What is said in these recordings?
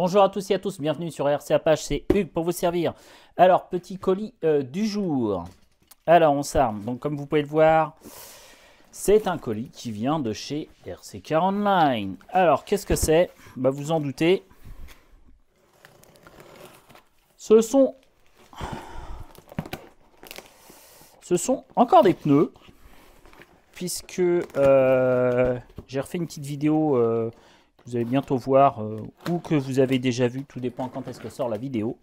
Bonjour à tous et à tous, bienvenue sur RC Apache, c'est Hugues pour vous servir. Alors, petit colis du jour. Alors, on s'arme. Donc, comme vous pouvez le voir, c'est un colis qui vient de chez RC Car Online. Alors, qu'est-ce que c'est? Bah, vous en doutez. Ce sont encore des pneus, puisque j'ai refait une petite vidéo que vous allez bientôt voir, ou que vous avez déjà vu, tout dépend quand est-ce que sort la vidéo.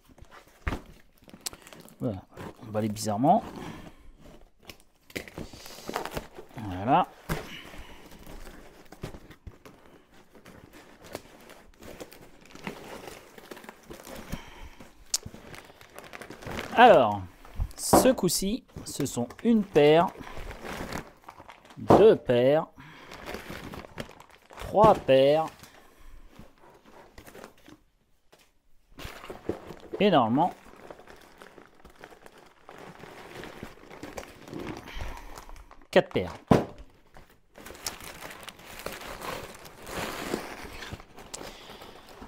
Voilà, on va aller bizarrement. Voilà. Alors, ce coup-ci, ce sont une paire, deux paires, trois paires, et normalement, quatre paires.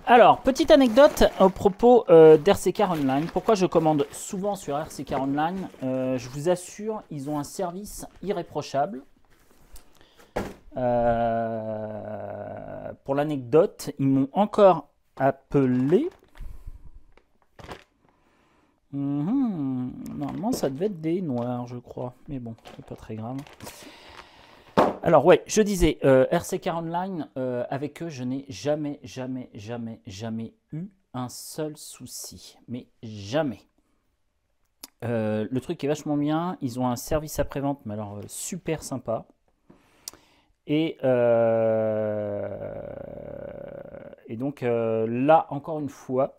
Alors, petite anecdote au propos d'RC Car Online. Pourquoi je commande souvent sur RC Car Online? Je vous assure, ils ont un service irréprochable. Pour l'anecdote, ils m'ont encore appelé. Normalement, ça devait être des noirs, je crois. Mais bon, c'est pas très grave. Alors ouais, je disais, RC Car Online, avec eux, je n'ai jamais eu un seul souci. Mais jamais. Le truc qui est vachement bien, ils ont un service après-vente, mais alors super sympa. Et donc là, encore une fois,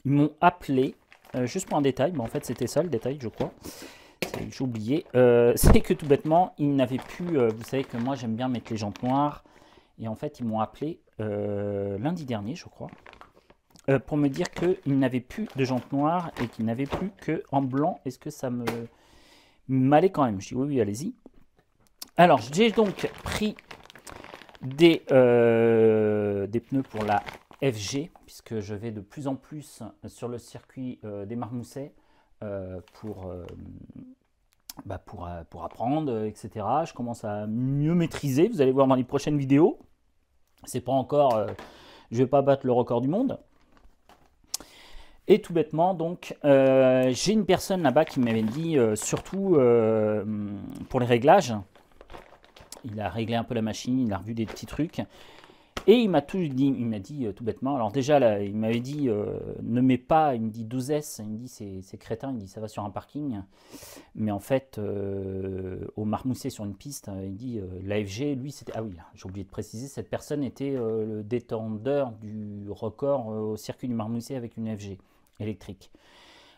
ils m'ont appelé, juste pour un détail, mais en fait c'était ça le détail, je crois. J'ai oublié, c'est que tout bêtement, ils n'avaient plus, vous savez que moi j'aime bien mettre les jantes noires, et en fait ils m'ont appelé lundi dernier, je crois, pour me dire qu'ils n'avaient plus de jantes noires et qu'ils n'avaient plus que en blanc. Est-ce que ça m'allait quand même? Je dis oui, oui, allez-y. Alors j'ai donc pris des pneus pour la FG, puisque je vais de plus en plus sur le circuit des Marmousets pour apprendre, etc. Je commence à mieux maîtriser, vous allez voir dans les prochaines vidéos. C'est pas encore, je vais pas battre le record du monde. Et tout bêtement, donc, j'ai une personne là-bas qui m'avait dit, surtout pour les réglages, il a réglé un peu la machine, il a revu des petits trucs. Et il m'a tout dit, tout bêtement, alors déjà là, il m'avait dit ne mets pas, il me dit 12S, il me dit c'est crétin, il me dit ça va sur un parking, mais en fait au Marmousset sur une piste, il dit l'AFG, lui c'était, ah oui, j'ai oublié de préciser, cette personne était le détendeur du record au circuit du Marmousset avec une FG électrique.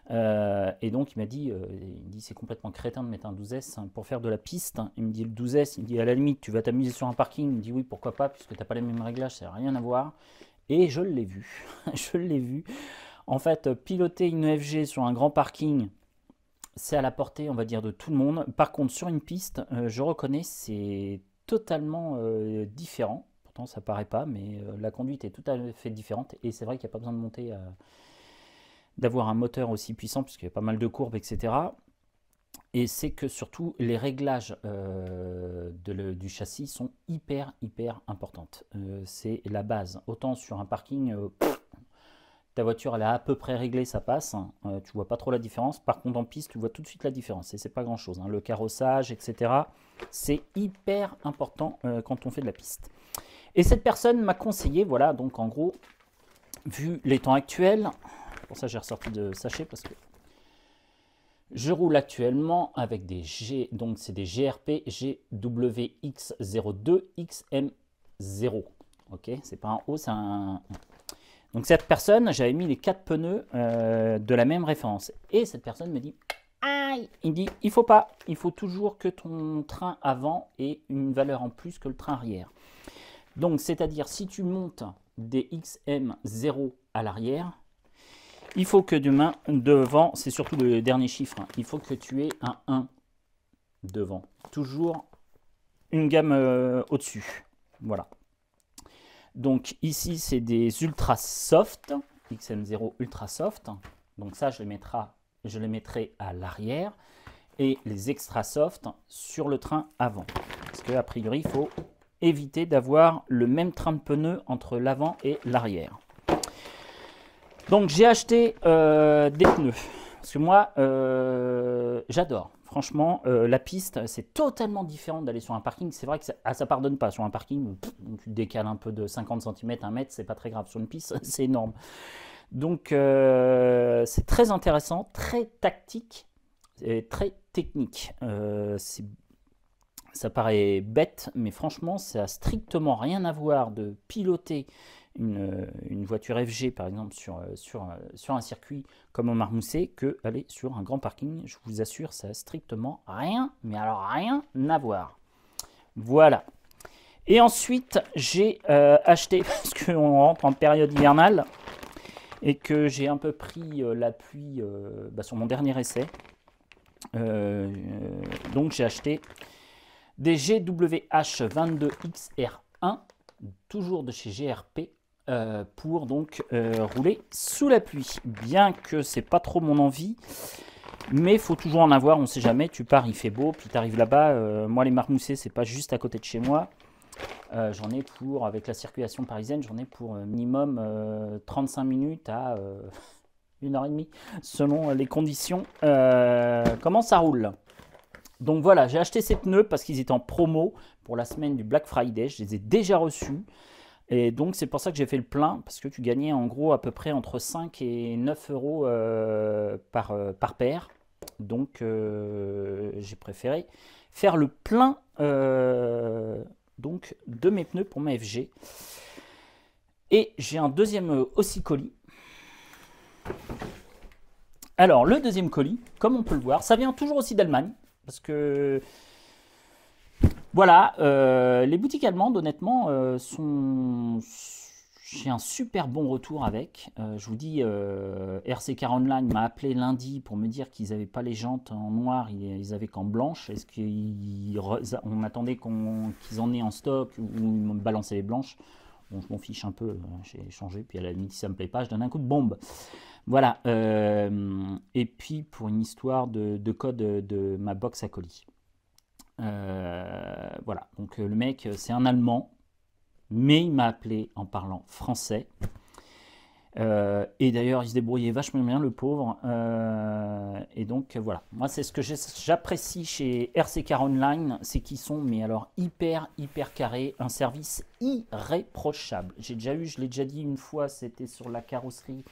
Et donc il m'a dit, c'est complètement crétin de mettre un 12S pour faire de la piste. Il me dit le 12S, il me dit à la limite tu vas t'amuser sur un parking. Il me dit oui, pourquoi pas, puisque tu n'as pas les mêmes réglages, ça n'a rien à voir. Et je l'ai vu, je l'ai vu. En fait, piloter une FG sur un grand parking, c'est à la portée, on va dire, de tout le monde. Par contre, sur une piste, je reconnais, c'est totalement différent. Pourtant, ça paraît pas, mais la conduite est tout à fait différente. Et c'est vrai qu'il n'y a pas besoin de monter d'avoir un moteur aussi puissant, puisqu'il y a pas mal de courbes, etc. Et c'est que surtout, les réglages du châssis sont hyper importantes. C'est la base. Autant sur un parking, ta voiture elle est à peu près réglée, ça passe. Tu vois pas trop la différence. Par contre, en piste, tu vois tout de suite la différence. Et c'est pas grand-chose. Hein. Le carrossage, etc. C'est hyper important quand on fait de la piste. Et cette personne m'a conseillé, voilà, donc en gros, vu les temps actuels, pour ça j'ai ressorti de sachet parce que je roule actuellement avec des donc c'est des GRP GWX02 XM0. Ok, c'est pas un O, c'est un. Donc cette personne, j'avais mis les 4 pneus de la même référence. Et cette personne me dit, aïe, il dit, il faut pas, il faut toujours que ton train avant ait une valeur en plus que le train arrière. Donc c'est-à-dire si tu montes des XM0 à l'arrière, il faut que devant, c'est surtout le dernier chiffre, hein, il faut que tu aies un 1 devant. Toujours une gamme au-dessus. Voilà. Donc ici, c'est des ultra soft, XM0 ultra soft. Donc ça, je les mettrai à l'arrière. Et les extra soft sur le train avant. Parce qu'a priori, il faut éviter d'avoir le même train de pneus entre l'avant et l'arrière. Donc j'ai acheté des pneus. Parce que moi, j'adore. Franchement, la piste, c'est totalement différent d'aller sur un parking. C'est vrai que ça pardonne pas. Sur un parking, tu décales un peu de 50 cm, 1 mètre, c'est pas très grave. Sur une piste, c'est énorme. Donc c'est très intéressant, très tactique et très technique. Ça paraît bête, mais franchement, ça n'a strictement rien à voir de piloter une voiture FG, par exemple, sur un circuit comme au Marmousset, que aller sur un grand parking. Je vous assure, ça n'a strictement rien, mais alors rien à voir. Voilà. Et ensuite, j'ai acheté, parce qu'on rentre en période hivernale, et que j'ai un peu pris la pluie sur mon dernier essai. Donc j'ai acheté des GWH22XR1, toujours de chez GRP, pour donc rouler sous la pluie. Bien que c'est pas trop mon envie, mais il faut toujours en avoir, on sait jamais, tu pars, il fait beau, puis tu arrives là-bas. Moi les Marmoussets, c'est pas juste à côté de chez moi. J'en ai pour, avec la circulation parisienne, j'en ai pour minimum 35 minutes à 1h30, selon les conditions, comment ça roule. Donc voilà, j'ai acheté ces pneus parce qu'ils étaient en promo pour la semaine du Black Friday. Je les ai déjà reçus. Et donc c'est pour ça que j'ai fait le plein, parce que tu gagnais en gros à peu près entre 5 et 9 euros par paire. Donc j'ai préféré faire le plein donc, de mes pneus pour ma FG. Et j'ai un deuxième aussi colis. Alors le deuxième colis, comme on peut le voir, ça vient toujours aussi d'Allemagne. Parce que, voilà, les boutiques allemandes, honnêtement, j'ai un super bon retour avec. Je vous dis, RC Car Online m'a appelé lundi pour me dire qu'ils n'avaient pas les jantes en noir, ils avaient qu'en blanche. Est-ce qu'on attendait qu'ils en aient en stock ou ils me balançaient les blanches? Bon, je m'en fiche un peu, j'ai changé, puis à la limite, si ça me plaît pas, je donne un coup de bombe. Voilà, et puis pour une histoire de code de ma box à colis. Voilà, donc le mec, c'est un Allemand, mais il m'a appelé en parlant français. Et d'ailleurs, il se débrouillait vachement bien, le pauvre. Et donc, voilà. Moi, c'est ce que j'apprécie chez RC Car Online, c'est qu'ils sont, mais alors, hyper carrés. Un service irréprochable. Je l'ai déjà dit une fois, c'était sur la carrosserie.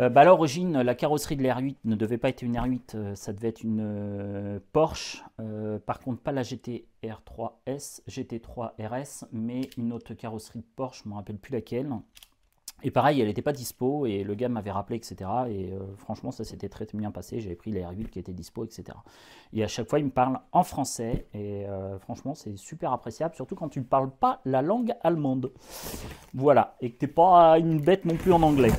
À l'origine, la carrosserie de l'R8 ne devait pas être une R8, ça devait être une Porsche. Par contre, pas la GT-R3S, GT3 RS, mais une autre carrosserie de Porsche, je ne me rappelle plus laquelle. Et pareil, elle n'était pas dispo, et le gars m'avait rappelé, etc. Et franchement, ça s'était très bien passé. J'avais pris la R8 qui était dispo, etc. Et à chaque fois, il me parle en français, et franchement, c'est super appréciable, surtout quand tu ne parles pas la langue allemande. Voilà, et que tu n'es pas une bête non plus en anglais.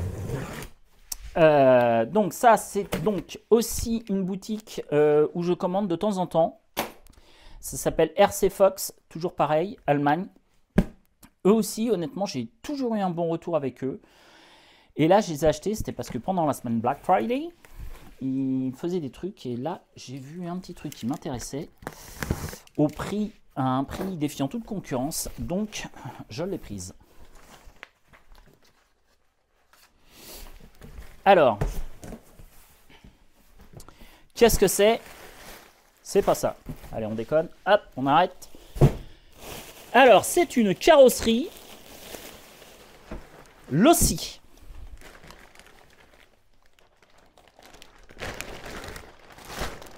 Donc ça, c'est donc aussi une boutique où je commande de temps en temps. Ça s'appelle RC Fox, toujours pareil, Allemagne. Eux aussi, honnêtement, j'ai toujours eu un bon retour avec eux. Et là, je les ai achetés, c'était parce que pendant la semaine Black Friday, ils faisaient des trucs. Et là, j'ai vu un petit truc qui m'intéressait à un prix défiant toute concurrence. Donc, je l'ai prise. Alors, qu'est-ce que c'est? C'est pas ça. Allez, on déconne. Hop, on arrête. Alors, c'est une carrosserie Losi.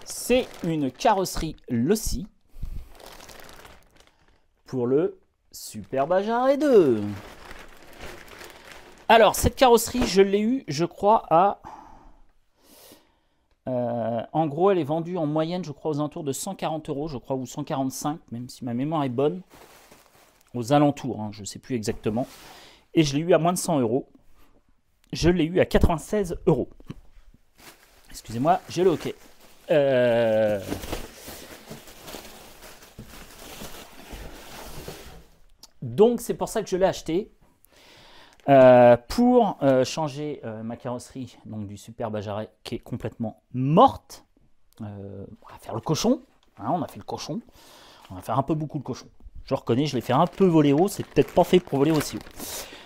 C'est une carrosserie Losi pour le Super Bajar E2. Alors, cette carrosserie, je l'ai eue, je crois, à... en gros, elle est vendue en moyenne, je crois, aux alentours de 140 €, je crois, ou 145, même si ma mémoire est bonne. Aux alentours, hein, je ne sais plus exactement. Et je l'ai eu à moins de 100 €. Je l'ai eu à 96 €. Excusez-moi, j'ai le hockey. Donc c'est pour ça que je l'ai acheté. Pour changer ma carrosserie donc, du Super Bajaret qui est complètement morte. On va faire le cochon. Hein, on a fait le cochon. On va faire un peu beaucoup le cochon. Je reconnais, je l'ai fait un peu voler haut. C'est peut-être pas fait pour voler aussi haut.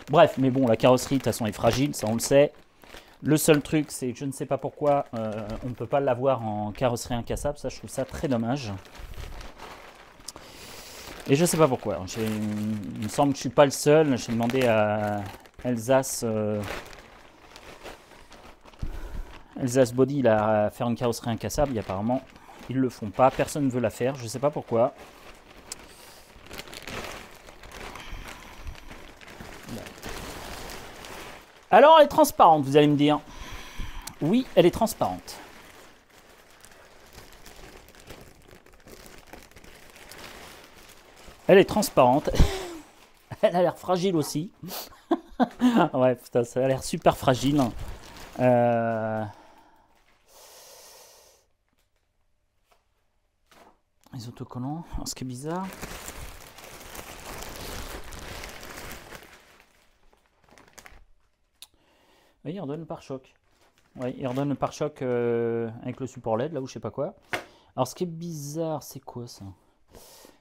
Bref, mais bon, la carrosserie de toute façon est fragile, ça on le sait. Le seul truc, c'est que je ne sais pas pourquoi on ne peut pas l'avoir en carrosserie incassable. Ça, je trouve ça très dommage. Et je ne sais pas pourquoi. Il me semble que je ne suis pas le seul. J'ai demandé à Elsace Body là, à faire une carrosserie incassable. Et apparemment, ils ne le font pas. Personne ne veut la faire. Je ne sais pas pourquoi. Alors, elle est transparente, vous allez me dire. Oui, elle est transparente. Elle est transparente. Elle a l'air fragile aussi. Ouais, putain, ça a l'air super fragile. Les autocollants. Alors, ce qui est bizarre. Oui, il redonne le pare-choc. Oui, il redonne le pare-choc avec le support LED, là où je sais pas quoi. Alors, ce qui est bizarre, c'est quoi ça?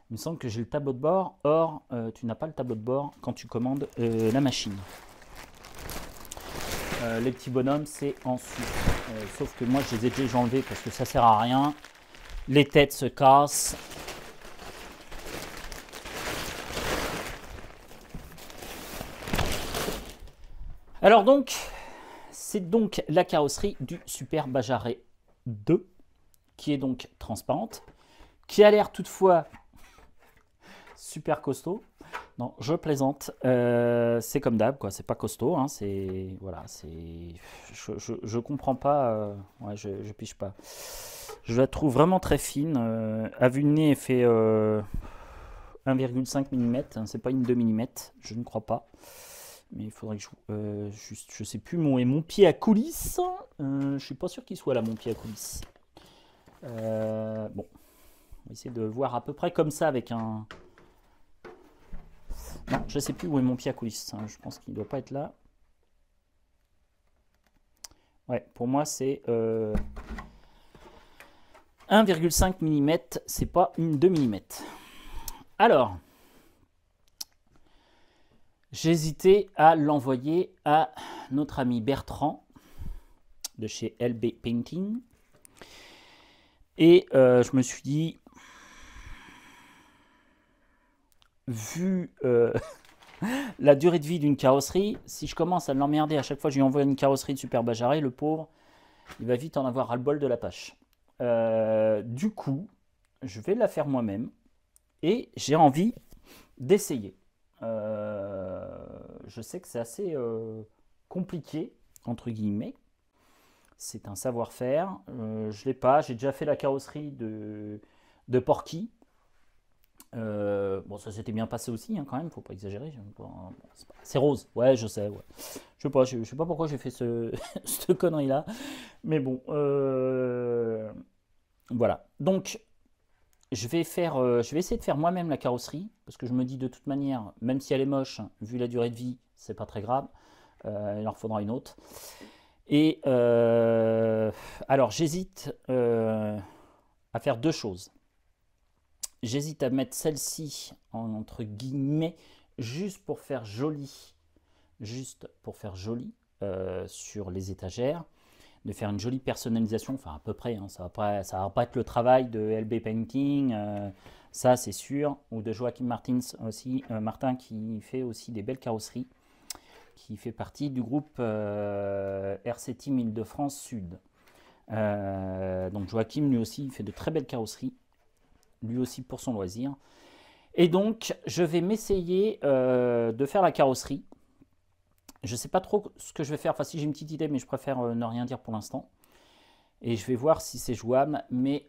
Il me semble que j'ai le tableau de bord. Or, tu n'as pas le tableau de bord quand tu commandes la machine. Les petits bonhommes, c'est en dessous. Sauf que moi, je les ai déjà enlevés parce que ça sert à rien. Les têtes se cassent. Alors donc, c'est donc la carrosserie du Super Bajaret 2, qui est donc transparente, qui a l'air toutefois super costaud. Non, je plaisante. C'est comme d'hab, quoi. C'est pas costaud. Hein, c'est voilà, c'est. Je comprends pas. Ouais, je piche pas. Je la trouve vraiment très fine. À vue de nez, elle fait 1,5 mm. Hein, c'est pas une 2 mm. Je ne crois pas. Mais il faudrait que je sais plus où est mon pied à coulisses. Je suis pas sûr qu'il soit là, mon pied à coulisses. Bon, on va essayer de voir à peu près comme ça avec un. Non, je sais plus où est mon pied à coulisses. Je pense qu'il doit pas être là. Ouais, pour moi c'est 1,5 mm. C'est pas une 2 mm. Alors. J'hésitais à l'envoyer à notre ami Bertrand de chez LB Painting. Et je me suis dit, vu la durée de vie d'une carrosserie, si je commence à l'emmerder à chaque fois que je lui envoie une carrosserie de Super Bajaret, le pauvre, il va vite en avoir ras-le-bol de la tâche. Du coup, je vais la faire moi-même et j'ai envie d'essayer. Je sais que c'est assez compliqué, entre guillemets. C'est un savoir-faire. Je ne l'ai pas. J'ai déjà fait la carrosserie de Porky. Bon, ça s'était bien passé aussi, hein, quand même. Faut pas exagérer. C'est rose. Ouais, je sais. Ouais. Je sais pas pourquoi j'ai fait cette connerie-là. Mais bon. Voilà. Donc, je vais essayer de faire moi-même la carrosserie, parce que je me dis de toute manière, même si elle est moche, vu la durée de vie, c'est pas très grave. Il en faudra une autre. Et alors j'hésite à faire deux choses. J'hésite à mettre celle-ci entre guillemets juste pour faire joli, sur les étagères. De faire une jolie personnalisation, enfin à peu près, hein, ça va pas être le travail de LB Painting, ça c'est sûr, ou de Joachim Martins aussi, Martin qui fait aussi des belles carrosseries, qui fait partie du groupe RC Team Île-de-France Sud. Donc Joachim lui aussi il fait de très belles carrosseries, lui aussi pour son loisir. Et donc je vais m'essayer de faire la carrosserie. Je ne sais pas trop ce que je vais faire. Enfin, si j'ai une petite idée, mais je préfère ne rien dire pour l'instant. Et je vais voir si c'est jouable. Mais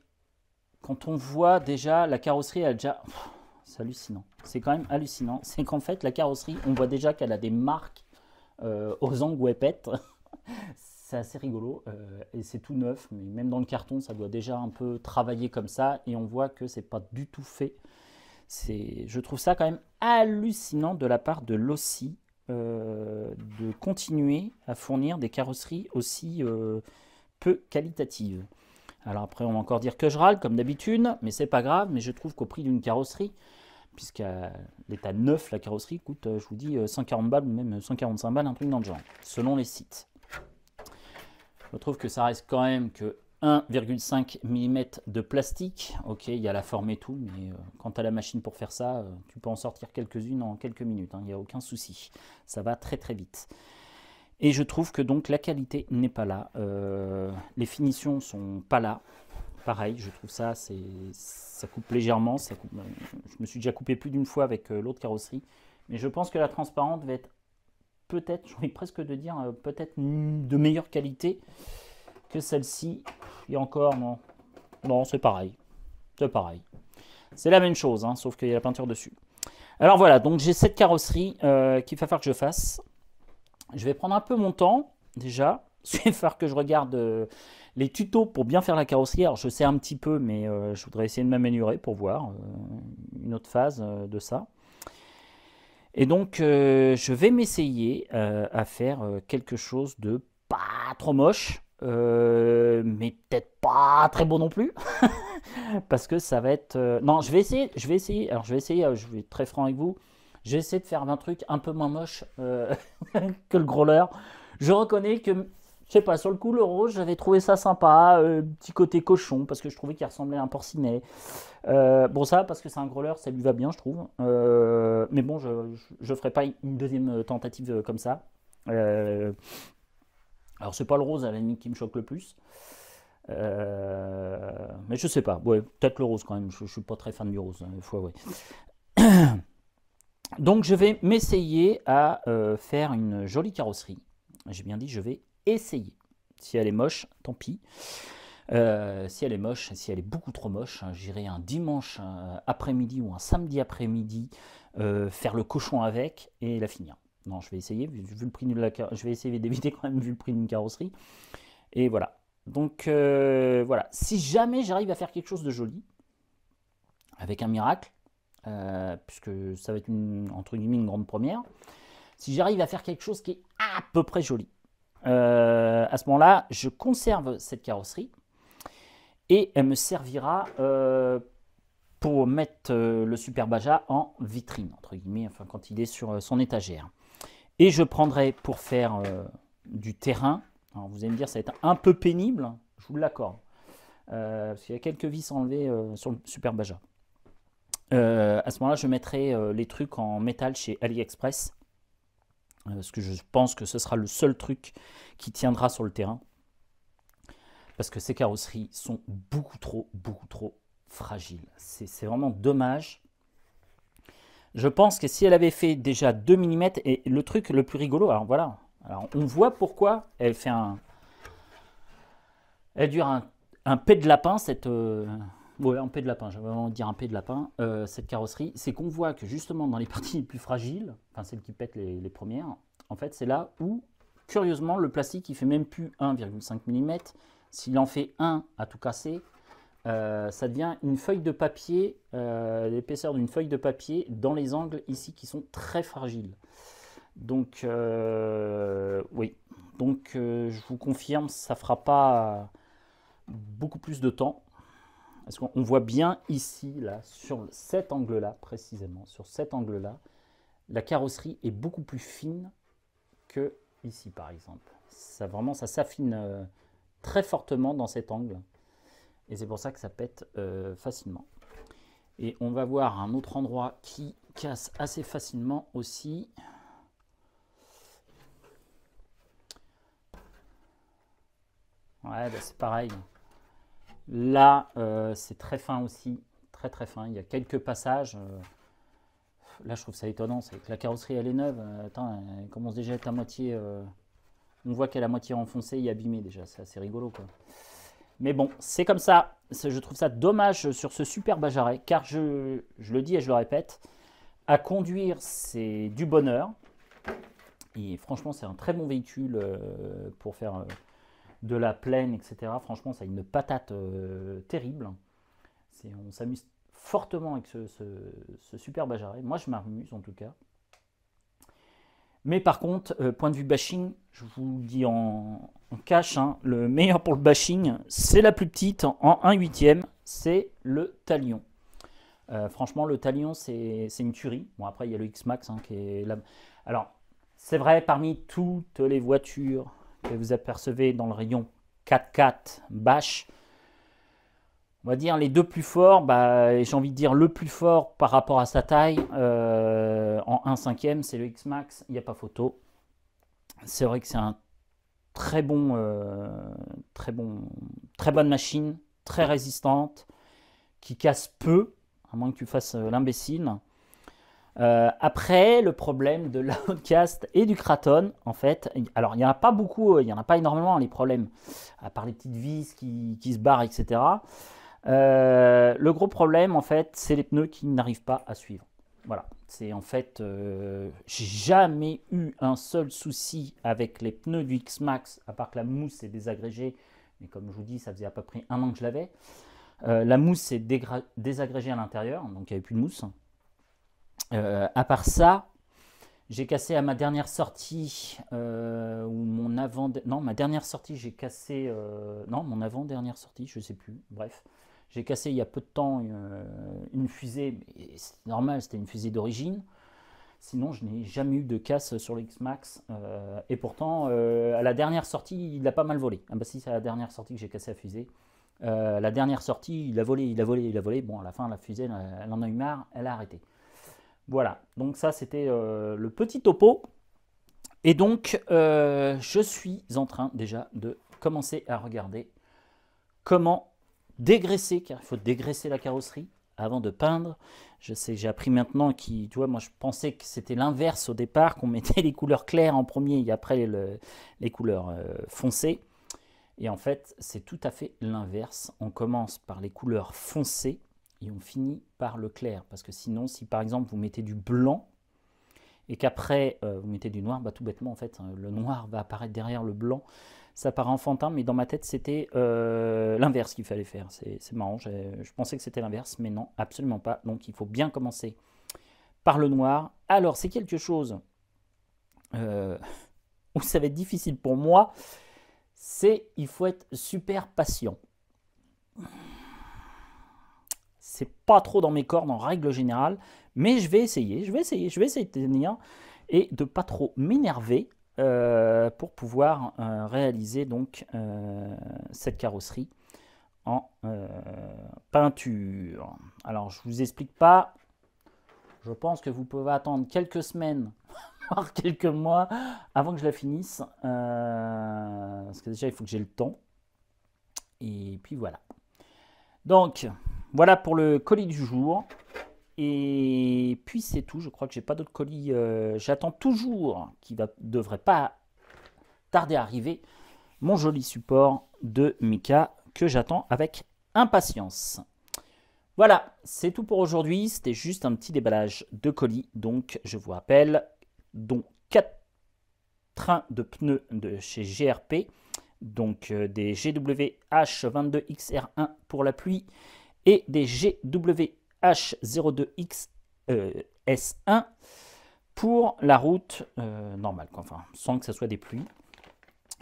quand on voit déjà la carrosserie, elle a déjà. C'est hallucinant. C'est quand même hallucinant. C'est qu'en fait, la carrosserie, on voit déjà qu'elle a des marques aux angles où elle pète. C'est assez rigolo. Et c'est tout neuf. Mais même dans le carton, ça doit déjà un peu travailler comme ça. Et on voit que c'est pas du tout fait. Je trouve ça quand même hallucinant de la part de Losi de continuer à fournir des carrosseries aussi peu qualitatives. Alors après, on va encore dire que je râle, comme d'habitude, mais c'est pas grave. Mais je trouve qu'au prix d'une carrosserie, puisqu'à l'état neuf, la carrosserie coûte, je vous dis, 140 balles ou même 145 balles, un truc dans le genre, selon les sites. Je trouve que ça reste quand même que 1,5 mm de plastique. Ok, il y a la forme et tout, mais quand tu as la machine pour faire ça, tu peux en sortir quelques-unes en quelques minutes. Il n'y a aucun souci. Ça va très très vite. Et je trouve que donc la qualité n'est pas là. Les finitions sont pas là. Pareil, je trouve ça, ça coupe légèrement. Je me suis déjà coupé plus d'une fois avec l'autre carrosserie. Mais je pense que la transparente va être peut-être, j'ai envie presque de dire, peut-être de meilleure qualité que celle-ci. Et encore, non. Non, c'est pareil. C'est pareil. C'est la même chose, hein, sauf qu'il y a la peinture dessus. Alors voilà, donc j'ai cette carrosserie qu'il va falloir que je fasse. Je vais prendre un peu mon temps, déjà. Il va falloir que je regarde les tutos pour bien faire la carrosserie. Alors je sais un petit peu, mais je voudrais essayer de m'améliorer pour voir une autre phase de ça. Et donc je vais m'essayer à faire quelque chose de pas trop moche, mais peut-être pas très beau non plus. Parce que ça va être... Non, je vais essayer. Alors je vais essayer, je vais être très franc avec vous. Je vais essayer de faire un truc un peu moins moche que le growler. Je reconnais que, je sais pas, sur le coup, le rose, j'avais trouvé ça sympa. Petit côté cochon, parce que je trouvais qu'il ressemblait à un porcinet. Bon, ça, parce que c'est un growler, ça lui va bien, je trouve. Mais bon, je ferai pas une deuxième tentative comme ça. Alors, c'est pas le rose, à la limite, qui me choque le plus. Mais je sais pas. Ouais, peut-être le rose quand même. Je suis pas très fan du rose, hein, fois, ouais. Donc je vais m'essayer à faire une jolie carrosserie. J'ai bien dit je vais essayer. Si elle est moche, tant pis. Si elle est moche, si elle est beaucoup trop moche, j'irai un dimanche après-midi ou un samedi après-midi faire le cochon avec et la finir. Non, je vais essayer, vu le prix de je vais essayer d'éviter quand même vu le prix d'une carrosserie. Et voilà. Donc voilà. Si jamais j'arrive à faire quelque chose de joli, avec un miracle, puisque ça va être entre guillemets une grande première. Si j'arrive à faire quelque chose qui est à peu près joli, à ce moment-là, je conserve cette carrosserie et elle me servira pour mettre le Super Baja en vitrine, entre guillemets, enfin quand il est sur son étagère. Et je prendrai pour faire du terrain. Alors vous allez me dire, ça va être un peu pénible, je vous l'accorde, parce qu'il y a quelques vis enlevées sur le Super Baja. À ce moment-là, je mettrai les trucs en métal chez AliExpress. Parce que je pense que ce sera le seul truc qui tiendra sur le terrain. Parce que ces carrosseries sont beaucoup trop fragiles. C'est vraiment dommage. Je pense que si elle avait fait déjà 2 mm, et le truc le plus rigolo, alors voilà, alors on voit pourquoi elle fait elle dure un pet de lapin, cette... Ouais, un pet de lapin, j'avais vraiment dire un pet de lapin, cette carrosserie, c'est qu'on voit que justement dans les parties les plus fragiles, enfin celles qui pètent les premières, en fait c'est là où, curieusement, le plastique il fait même plus 1,5 mm, s'il en fait un à tout casser, ça devient une feuille de papier, l'épaisseur d'une feuille de papier dans les angles ici qui sont très fragiles. Donc oui, donc je vous confirme, ça fera pas beaucoup plus de temps. Parce qu'on voit bien ici, là, sur cet angle-là, précisément, sur cet angle-là, la carrosserie est beaucoup plus fine que ici, par exemple. Ça, vraiment, ça s'affine très fortement dans cet angle. Et c'est pour ça que ça pète facilement. Et on va voir un autre endroit qui casse assez facilement aussi. Ouais, bah c'est pareil. Là, c'est très fin aussi, très fin. Il y a quelques passages. Là, je trouve ça étonnant. C'est que la carrosserie, elle est neuve. Attends, elle commence déjà à être à moitié. On voit qu'elle est à moitié enfoncée et abîmée déjà. C'est assez rigolo, quoi. Mais bon, c'est comme ça. Je trouve ça dommage sur ce Super Bajaret, car je le dis et je le répète, à conduire, c'est du bonheur. Et franchement, c'est un très bon véhicule pour faire de la plaine, etc. Franchement, ça a une patate terrible. On s'amuse fortement avec ce super Bajaré. Moi, je m'amuse en tout cas. Mais par contre, point de vue bashing, je vous le dis en cash, hein, le meilleur pour le bashing, c'est la plus petite en 1/8, c'est le Talion. Franchement, le Talion, c'est une tuerie. Bon, après, il y a le X-Max hein, qui est là. Alors, c'est vrai, parmi toutes les voitures que vous apercevez dans le rayon 4x4 bash, on va dire les deux plus forts, bah, j'ai envie de dire le plus fort par rapport à sa taille, en 1/5, c'est le X-Max, il n'y a pas photo. C'est vrai que c'est un très bonne machine, très résistante, qui casse peu, à moins que tu fasses l'imbécile. Après, le problème de l'Outcast et du Kraton, en fait, alors il n'y en a pas beaucoup, il n'y en a pas énormément les problèmes, à part les petites vis qui se barrent, etc. Le gros problème, en fait, c'est les pneus qui n'arrivent pas à suivre. Voilà, c'est en fait, j'ai jamais eu un seul souci avec les pneus du X-Max, à part que la mousse est désagrégée, mais comme je vous dis, ça faisait à peu près 1 an que je l'avais. La mousse est désagrégée à l'intérieur, donc il n'y avait plus de mousse. À part ça, j'ai cassé à ma dernière sortie, ma dernière sortie, j'ai cassé, non, mon avant-dernière sortie, je sais plus, bref. J'ai cassé il y a peu de temps une fusée, mais c'est normal, c'était une fusée d'origine. Sinon, je n'ai jamais eu de casse sur le X-Max. Et pourtant, à la dernière sortie, il a pas mal volé. Ah bah si, c'est à la dernière sortie que j'ai cassé la fusée. La dernière sortie, il a volé. Bon, à la fin, la fusée, elle en a eu marre, elle a arrêté. Voilà, donc ça, c'était le petit topo. Et donc, je suis en train déjà de commencer à regarder comment dégraisser, car il faut dégraisser la carrosserie avant de peindre. Je sais, j'ai appris maintenant tu vois, moi je pensais que c'était l'inverse au départ, qu'on mettait les couleurs claires en premier et après les couleurs foncées. Et en fait, c'est tout à fait l'inverse. On commence par les couleurs foncées et on finit par le clair. Parce que sinon, si par exemple vous mettez du blanc et qu'après vous mettez du noir, bah, tout bêtement en fait, le noir va apparaître derrière le blanc. Ça paraît enfantin, mais dans ma tête, c'était l'inverse qu'il fallait faire. C'est marrant, je pensais que c'était l'inverse, mais non, absolument pas. Donc, il faut bien commencer par le noir. Alors, c'est quelque chose où ça va être difficile pour moi, il faut être super patient. C'est pas trop dans mes cordes en règle générale, mais je vais essayer de tenir et de pas trop m'énerver. Pour pouvoir réaliser donc cette carrosserie en peinture. Alors je vous explique pas, je pense que vous pouvez attendre quelques semaines voire quelques mois avant que je la finisse, parce que déjà il faut que j'ai le temps, et puis voilà. Donc voilà pour le colis du jour. Et puis c'est tout, je crois que j'ai pas d'autres colis. J'attends toujours, devrait pas tarder à arriver, mon joli support de Mika que j'attends avec impatience. Voilà, c'est tout pour aujourd'hui. C'était juste un petit déballage de colis. Donc je vous rappelle, dont 4 trains de pneus de chez GRP. Donc des GWH22XR1 pour la pluie et des GWH02X S1 pour la route normale, enfin sans que ce soit des pluies.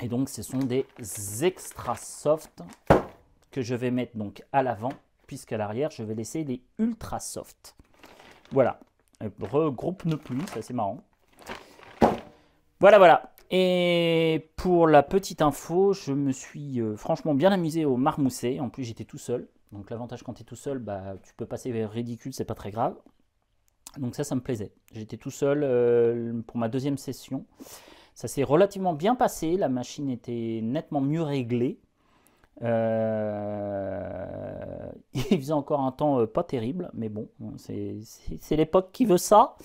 Et donc ce sont des extra soft que je vais mettre donc à l'avant, puisqu'à l'arrière je vais laisser les ultra soft. Voilà, gros pneu pluie, ça c'est marrant. Voilà. Et pour la petite info, je me suis franchement bien amusé au marmousset. En plus j'étais tout seul. Donc l'avantage quand tu es tout seul, bah, tu peux passer vers ridicule, c'est pas très grave. Donc ça me plaisait. J'étais tout seul pour ma deuxième session. Ça s'est relativement bien passé. La machine était nettement mieux réglée. Il faisait encore un temps pas terrible, mais bon, c'est l'époque qui veut ça.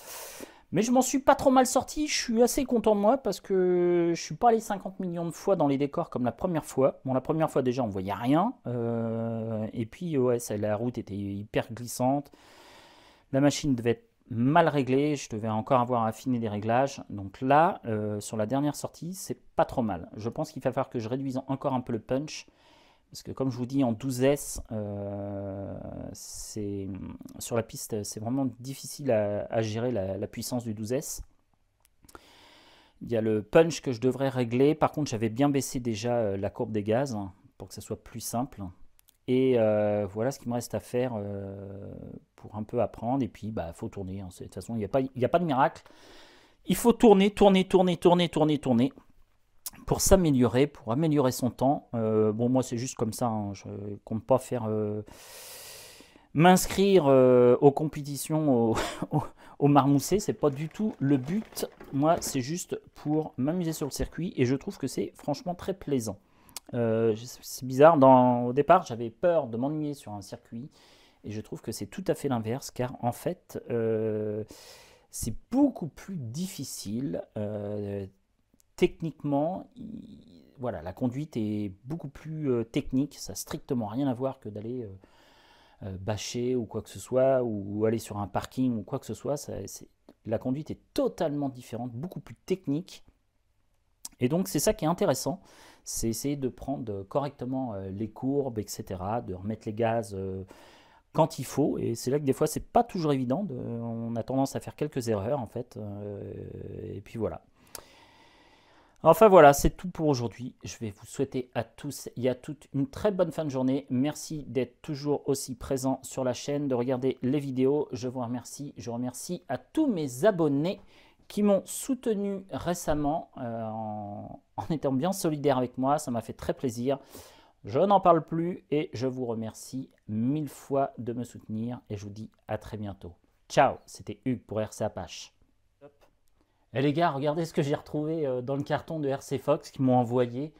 Mais je m'en suis pas trop mal sorti. Je suis assez content de moi parce que je suis pas allé 50 millions de fois dans les décors comme la première fois. Bon, la première fois déjà on voyait rien. Et puis ouais, la route était hyper glissante. La machine devait être mal réglée. Je devais encore avoir affiné les réglages. Donc là, sur la dernière sortie, c'est pas trop mal. Je pense qu'il va falloir que je réduise encore un peu le punch. Parce que comme je vous dis, en 12S, sur la piste, c'est vraiment difficile à gérer la puissance du 12S. Il y a le punch que je devrais régler. Par contre, j'avais bien baissé déjà la courbe des gaz pour que ça soit plus simple. Et voilà ce qu'il me reste à faire pour un peu apprendre. Et puis, il faut tourner. Hein. De toute façon, il n'y a pas de miracle. Il faut tourner pour s'améliorer, pour améliorer son temps. Bon, moi, c'est juste comme ça. Hein. Je ne compte pas faire m'inscrire aux compétitions au Marmousset. C'est pas du tout le but. Moi, c'est juste pour m'amuser sur le circuit. Et je trouve que c'est franchement très plaisant. C'est bizarre, au départ j'avais peur de m'ennuyer sur un circuit et je trouve que c'est tout à fait l'inverse car en fait c'est beaucoup plus difficile techniquement. Voilà, la conduite est beaucoup plus technique, ça n'a strictement rien à voir que d'aller bâcher ou quoi que ce soit ou aller sur un parking ou quoi que ce soit. La conduite est totalement différente, beaucoup plus technique et donc c'est ça qui est intéressant. C'est essayer de prendre correctement les courbes, etc., de remettre les gaz quand il faut. Et c'est là que des fois, c'est pas toujours évident. On a tendance à faire quelques erreurs, en fait. Et puis voilà. Enfin voilà, c'est tout pour aujourd'hui. Je vais vous souhaiter à tous et à toutes une très bonne fin de journée. Merci d'être toujours aussi présent sur la chaîne, de regarder les vidéos. Je vous remercie. Je remercie à tous mes abonnés qui m'ont soutenu récemment en étant bien solidaire avec moi. Ça m'a fait très plaisir. Je n'en parle plus et je vous remercie 1000 fois de me soutenir et je vous dis à très bientôt. Ciao, c'était Hugues pour RC Apache. Et les gars, regardez ce que j'ai retrouvé dans le carton de RC Fox qu'ils m'ont envoyé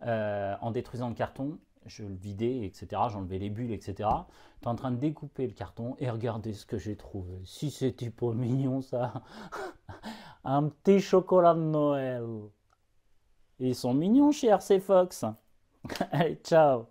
en détruisant le carton. Je le vidais, etc. J'enlevais les bulles, etc. T'es en train de découper le carton et regardez ce que j'ai trouvé. Si c'était pas mignon ça. Un petit chocolat de Noël. Ils sont mignons chez RC Fox. Allez, ciao.